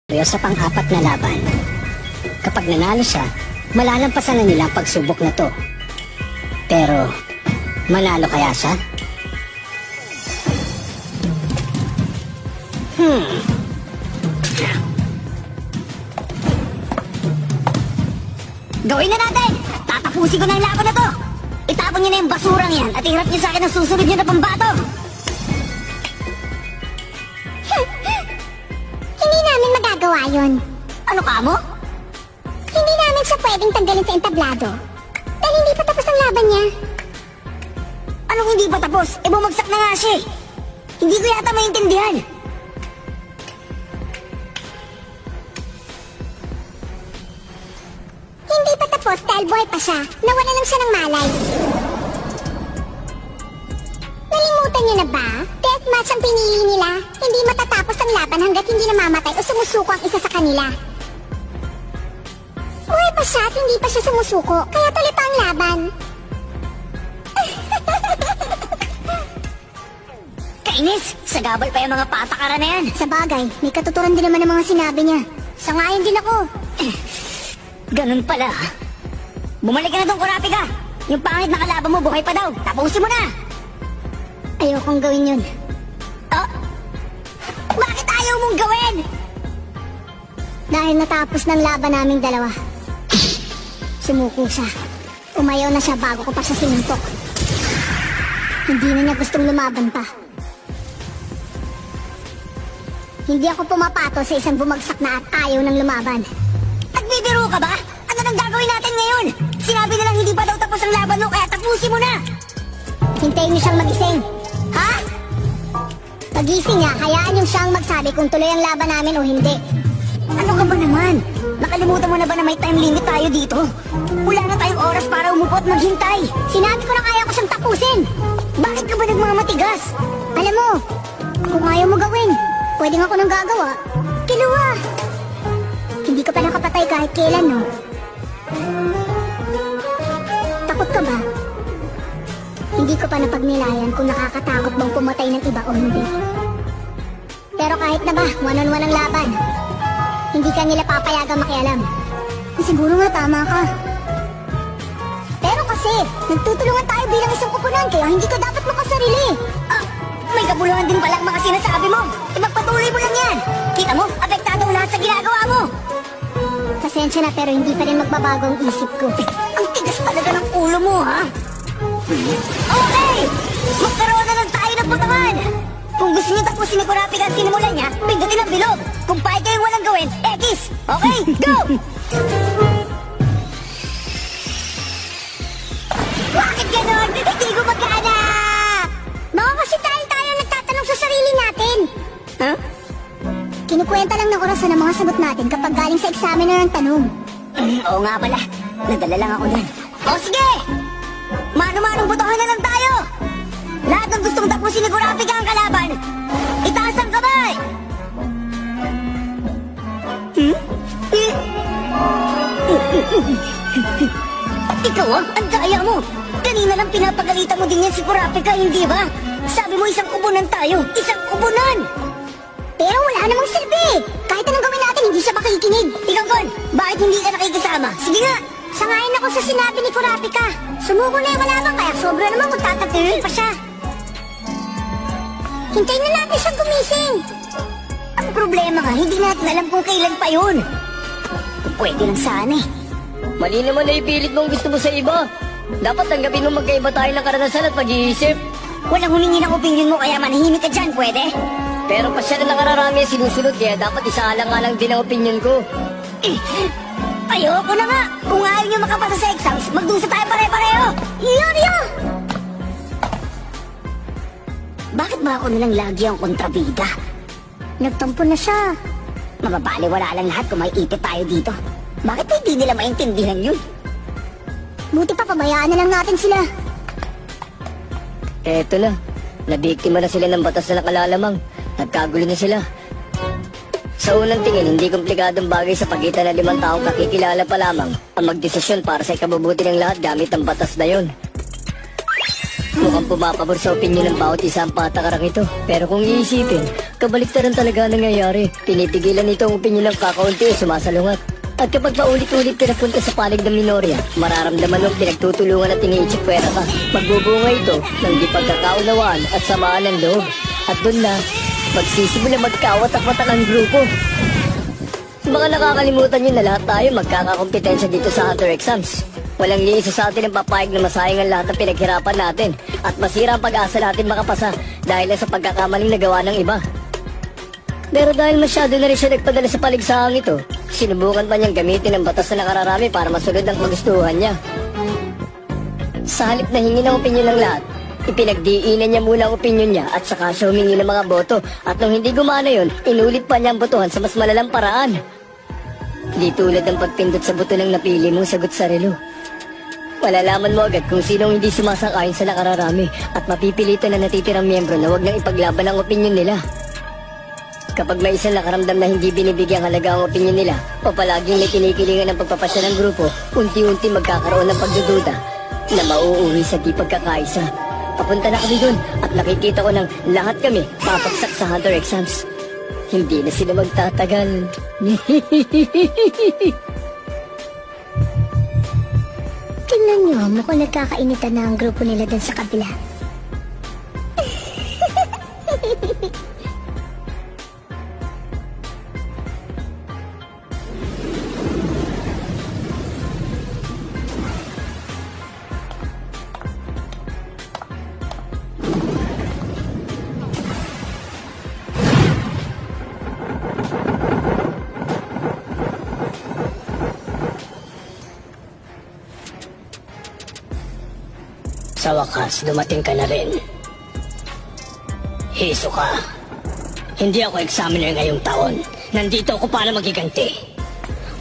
sa pang-apat na laban. Kapag nanalo siya, malalampasan na nila ang pagsubok na to. Pero, manalo kaya siya? Gawin na natin! Tatapusin ko na yung laban na to! Itapon niyo na yung basurang yan at iharap niyo sa akin ang susunod niyo na pambato! Hindi namin magagawa yun. Ano ka mo? Hindi namin siya pwedeng tanggalin sa entablado. Dahil hindi pa tapos ang laban niya. Anong hindi pa tapos? E bumagsak na nga siya eh. Hindi ko yata maintindihan. Hindi pa tapos dahil buhay pa siya. Nawala lang siya ng malay. Nalimutan niyo na ba? Deathmatch ang pinili nila. Hindi matatapos ang laban hanggat hindi namamatay o sumusuko ang isa sa kanila. Buhay pa siya at hindi pa siya sumusuko. Kaya tuloy pa ang laban. Kainis! Sagabal pa yung mga patakaran na yan. Sa bagay, may katuturan din naman ang mga sinabi niya. Sangayon din ako. Ganun pala. Bumalik ka na doon, Kurapika. Yung pangit na kalaban mo, buhay pa daw. Tapusin mo na. Ayokong gawin yun. Oh? Bakit ayaw mong gawin? Dahil natapos ng laban naming dalawa. Sumuko siya. Umayaw na siya bago ko pa siya sinuntok. Hindi na niya gustong lumaban pa. Hindi ako pumapato sa isang bumagsak na at ayaw ng lumaban. Nagbibiro ka ba? Ano nang gagawin natin ngayon? Sinabi nilang hindi pa daw tapos ang laban mo, kaya tapusin mo na. Hintayin niyo siyang magising. Ha? Pagising niya, hayaan niyo siyang magsabi kung tuloy ang laban namin o hindi. Ano ka ba naman? Nakalimutan mo na ba na may time limit tayo dito? Wala na tayong oras para umupo at maghintay. Sinabi ko na kaya ko siyang tapusin. Bakit ka ba nagmamatigas? Alam mo, kung ayaw mo gawin, pwedeng ako nang gagawa. Kiluwa! Hindi ka pa nakapatay kahit kailan, no? Takot ka ba? Hindi ko pa napagnilayan kung nakakatakot bang pumatay ng iba o hindi. Pero kahit na ba, one-on-one ang laban. Hindi ka nila papayagang makialam. Siguro nga tama ka. Pero kasi, nagtutulungan tayo bilang isang kupunan, kaya hindi ka dapat makasarili. Ah, may kabuluhan din palang mga sinasabi mo. Ipagpatuloy mo lang yan. Kita mo, apektado ang lahat sa ginagawa mo. Pasensya na pero hindi pa rin magbabago ang isip ko. Ang tigas talaga ng ulo mo, ha? Okay! Magkaroon na lang tayo ng putungan! Kung gusto niyo tapusin ni Kurapika ang sinimulan niya, pindutin ang bilog. Kung pahit kayong walang gawin, X! Okay, go! Bakit ganon? Hindi ko magana! Baka kasi tayo nagtatanong sa sarili natin. Huh? Kinukwenta lang ng orasan ang mga sagot natin kapag galing sa examiner ng tanong. Oo nga pala. Nadala lang ako nun. O sige! Mano-manong butuhan na lang tayo! Lahat ng gustong tapusin ni Kurapika ang kalaban, itaas ang kamay! Ikaw ang daya mo! Kanina lang pinapagalitan mo din yan si Kurapika, hindi ba? Sabi mo isang kubunan tayo, isang kubunan! Pero wala namang silbi. Kahit anong gawin natin, hindi siya makikinig. Ikaw, Gon, bakit hindi ka nakikisama? Sige nga! Sangayon ako sa sinabi ni Kurapika. Sumuko na yung malabang kaya sobra naman kung tatatuloy pa siya. Hintayin na natin siyang gumising. Ang problema nga, hindi natin alam kung kailan pa yun. Pwede lang sana eh. Mali naman na ipilit mong gusto mo sa iba. Dapat tanggapin mo magkaiba tayo ng karanasan at pag-iisip. Walang humingi ng opinion mo kaya manahimik ka dyan, pwede? Pero pa siya na nakararami ang sinusunod kaya dapat isaalang-alang din ang opinion ko. Ayoko na nga! Kung ayaw nyo makapasa sa exams, magdusa tayo pare-pareho! Yorio! Bakit ba ako nalang lagi ang kontrabida? Nagtampo na siya. Mababaliwala lang lahat kung may ipit tayo dito. Bakit hindi nila maintindihan yun? Buti pa pabayaan na lang natin sila. Eto na, nabiktima na sila ng batas na nakalalamang. Nagkagulo na sila. Sa unang tingin, hindi komplikadong bagay sa pagitan ng 5 taong kakikilala pa lamang ang magdesisyon para sa ikabubuti ng lahat gamit ang batas na yon. Mukhang pumapabor sa opinyon ng bawat isa ang patakarang ito. Pero kung iisipin, kabaliktaran talaga ang nangyayari. Pinipigilan nito ang opinyon ng kakaunti o sumasalungat. At kapag paulit-ulit pinapunta sa panig ng minorya, mararamdaman mong pinagtutulungan at iniitsipwera ka. Magbubunga ito ng di pagkakaunawaan at samaan ng loob. At doon na, magsisimula magkawatak-watak ang grupo. Baka nakakalimutan nyo na lahat tayo magkakakompetensya dito sa Hunter Exams. Walang iisa sa atin ang papayag na masayang ang lahat ng pinaghirapan natin at masira ang pag-asa natin makapasa dahil lang sa pagkakamaling nagawa ng iba. Pero dahil masyado na rin siya nagpadala sa paligsahan ito, sinubukan pa niyang gamitin ang batas na nakararami para masunod ang kagustuhan niya. Sa halip na hingi ng opinyon ng lahat, ipinagdiinan niya muna ang opinyon niya at saka siya humingi ng mga boto at nung hindi gumana yon, inulit pa niya ang botohan sa mas malalang paraan. Di tulad ng pagpindot sa buto ng napili mong sagot sa relo. Malalaman mo agad kung sinong hindi sumasang-ayon sa nakararami at mapipilitan na natitirang miyembro na huwag nang ipaglaban ang opinyon nila. Kapag may isang nakaramdam na hindi binibigyang halaga ang opinyon nila o palaging may kinikilingan ng pagpapasya ng grupo, unti-unti magkakaroon ng pagdududa na mauuwi sa di pagkakaisa. Papunta na kami dun at nakikita ko ng lahat kami papagsak sa Hunter Exams. Hindi na sila magtatagal. Tingnan nyo, mukhang nagkakainitan na ang grupo nila dun sa kabila. Sa wakas, dumating ka na rin. Hisoka. Hindi ako examiner ngayong taon. Nandito ako para magiganti.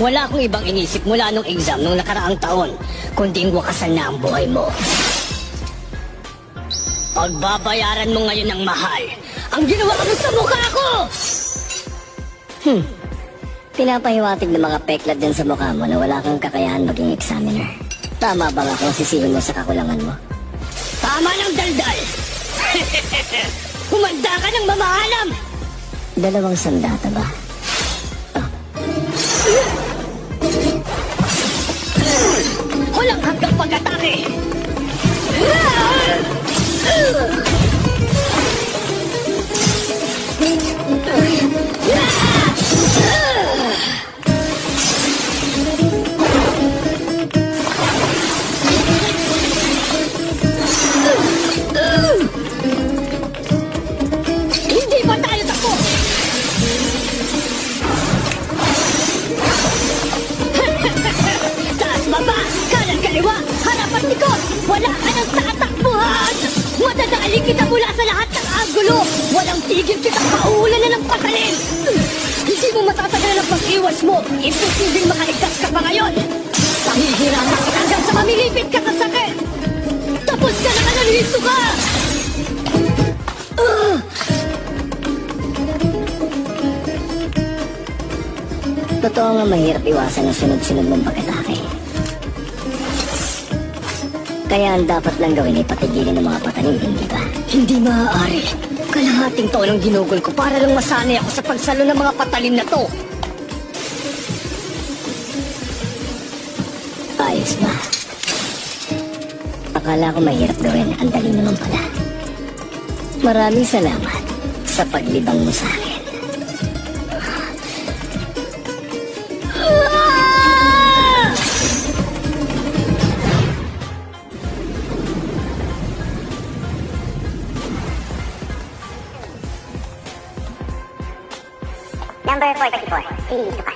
Wala akong ibang inisip mula nung exam nung nakaraang taon, kundi wakasan na ang buhay mo. Pagbabayaran mo ngayon ng mahal ang ginawa mo sa mukha ko! Pinapahiwatig ng mga peklat din sa mukha mo na wala kang kakayahan maging examiner. Tama ba nga kung sisihin mo sa kakulangan mo? Tama ng daldal! Humanda ka ng mamahalam! 2 sandata ba? Walang hanggang pag-atake! Hindi ba tayo tapos? Taas baba, kanan kaliwa, harapan likod. Wala ka ng tatakbuhan. Madadali kita mula sa lahat ng angulo. Walang tigil kita paulan na ng patalim. Hindi mo matatagalan ang pag-iwas mo. Imposibleng makaligtas ka pa ngayon. Pahihirapan kita hanggang sa mamilipit ka sa sakit. Tapos ka na kanaliso ka. Totoo nga mahirap iwasan ang sunod-sunod mong pag-atake. Kaya ang dapat lang gawin ay patigilin ng mga patalim, hindi ba? Hindi maaari. Kalahating taon ang ginugol ko para lang masanay ako sa pagsalo ng mga patalim na to. Ayos ba? Akala ko mahirap gawin, ang dali naman pala. Maraming salamat sa paglibang mo sa akin. Number 44, si Hisoka.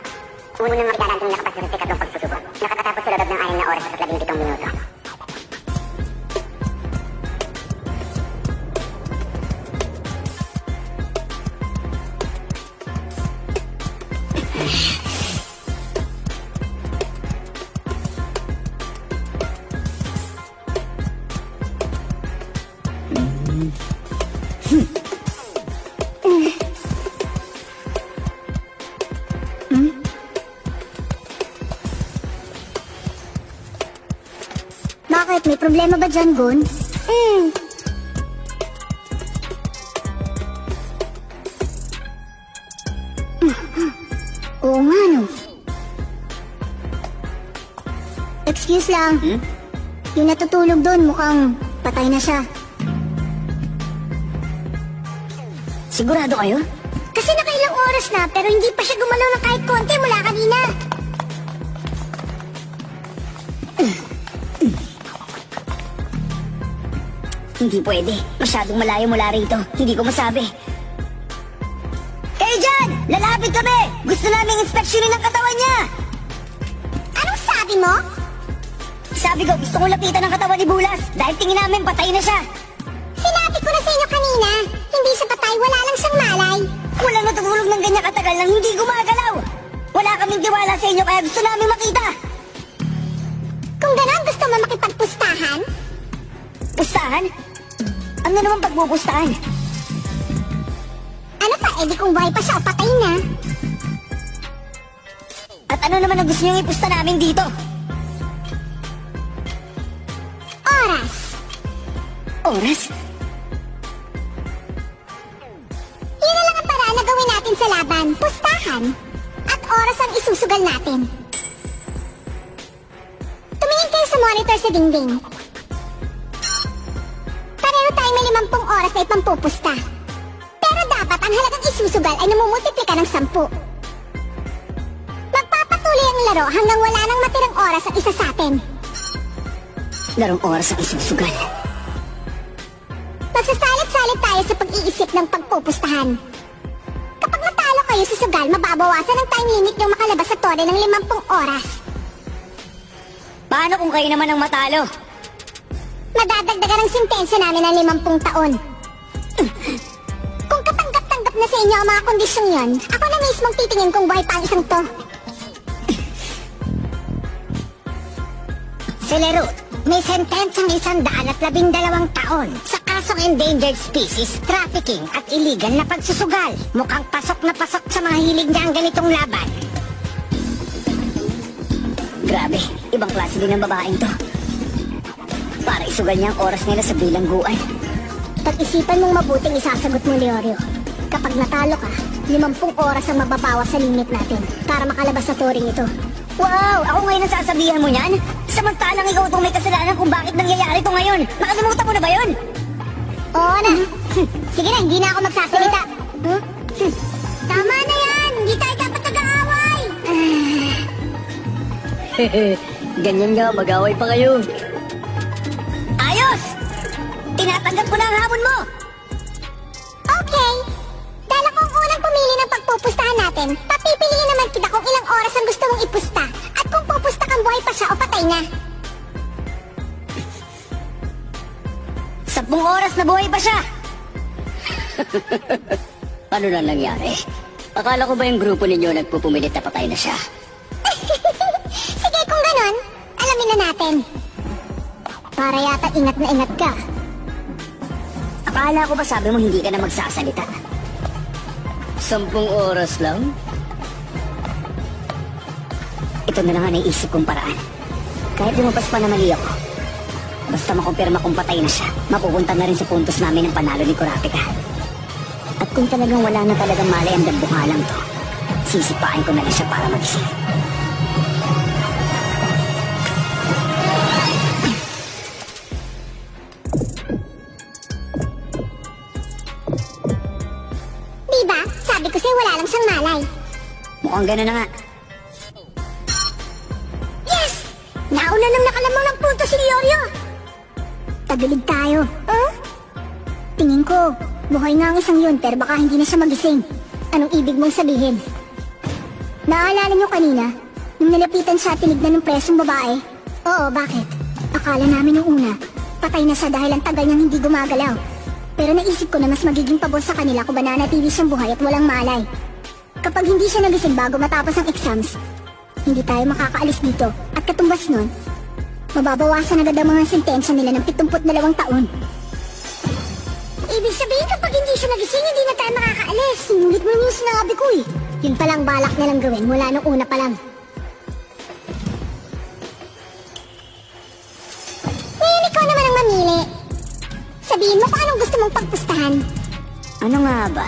Unang magdadating nakapas sa ikatlong pagsusubok. Nakakatapos sa loob ng 6 na oras at 17 minuto. Bakit? May problema ba dyan, Gun? ano? Excuse lang. Yung natutulog doon mukhang patay na siya. Sigurado kayo? Kasi nakailang oras na pero hindi pa siya gumalaw ng kahit konti mula kanina. Hindi pwede. Masyadong malayo mula rito. Hindi ko masabi. Kayo dyan! Lalapit kami! Gusto naming inspeksyonin ang katawan niya! Anong sabi mo? Sabi ko, gusto kong lapitan ang katawan ni Bulas dahil tingin namin patay na siya. Sinabi ko na sa inyo kanina, hindi siya patay, wala lang siyang malay. Walang natutulog ng ganyan katagal nang hindi gumagalaw. Wala kaming tiwala sa inyo kaya gusto namin makita. Kung gano'n, gusto mo makipagpustahan? Pustahan? Ano naman pagbupustahan? Ano pa, edi kung buhay pa siya o patay na? At ano naman ang gusto niyong ipusta namin dito? Oras. Oras? Yun na lang ang paraan na gawin natin sa laban, pustahan. At oras ang isusugal natin. Tumingin kayo sa monitor sa dingding. Pareho tayong may 50 oras na ipampupusta. Pero dapat ang halagang isusugal ay namumultiplika ng 10. Magpapatuloy ang laro hanggang wala nang matirang oras ang isa sa atin. Larong oras ang isusugal. Magsasalit-salit tayo sa pag-iisip ng pagpupustahan. Kapag matalo kayo sa sugal, mababawasan ang time limit yung makalabas sa tore ng 50 oras. Paano kung kayo naman ang matalo? Madadagdagan ang sintensya namin ng 50 taon. Kung katanggap-tanggap na sa inyo ang mga kondisyong yon, ako na mismong titingin kung buhay pa ang isang to. Celero, May sentensang 112 taon sa kasong endangered species, trafficking at illegal na pagsusugal. Mukhang pasok na pasok sa mga hilig niya ang ganitong laban. grabe, ibang klase din ng babaeng to. Para isugal niya ang oras nila sa bilangguan. Pag-isipan mong mabuting isasagot mo, Leorio. Kapag natalo ka, 50 oras ang mababawas sa limit natin para makalabas sa touring ito. Wow! Ako ngayon ang sasabihan mo niyan? Samantalang ikaw itong may kasalanan kung bakit nangyayari ito ngayon. Nakalimutan mo na ba yun? Oo na. Sige na, hindi na ako magsasalita. Tama na yan! Hindi tayo dapat nag-aaway! Ganyan nga, mag-away pa kayo. Ayos! Tinatanggap ko na ang hamon mo! Okay. Dahil ako ang unang pumili ng pagpupustahan natin, papipiliin naman kita kung ilang oras ang gusto mong ipusta at kung pupusta kang buhay pa siya o patay na. 10 oras na buhay pa siya! Ano na nangyari? Akala ko ba yung grupo ninyo nagpupumilit na patay na siya? Sige, kung ganon, alamin na natin. Para yata ingat na ingat ka. Akala ko ba sabi mo hindi ka na magsasalita? 10 oras lang? Ito na lang ang naisip kong paraan. Kahit lumabas pa na mali ako, basta makumpirma kung patay na siya, mapupunta na rin sa puntos namin ang panalo ni Kurapika. At kung talagang wala na talagang malay ang dambuhalang to, sisipain ko na lang siya para magising. Diba? Sabi ko sa'yo wala lang siyang malay. Mukhang gano'n na nga. Yes! Nauna nang nakalamang ng punto si Leorio. Tagilid tayo. Tingin ko, buhay nga ang isang yun pero baka hindi na siya magising. Anong ibig mong sabihin? Naalala niyo kanina, nung nalapitan siya tinignan ng presong babae? Oo, bakit? Akala namin nung una, patay na siya dahil ang tagal niyang hindi gumagalaw. Pero naisip ko na mas magiging pabor sa kanila kung mananatili siyang buhay at walang malay. Kapag hindi siya nagising bago matapos ang exams, hindi tayo makakaalis dito. At katumbas nun, mababawasan agad ang mga sentensya nila ng 72 taon. Ibig sabihin kapag hindi siya nagising, hindi na tayo makakaalis. Sinulit mo yung sinabi ko eh. Yun palang balak nilang gawin mula nung una pa lang. Ngayon ikaw naman ang mamili. Sabihin mo kung anong gusto mong pagpustahan. Ano nga ba?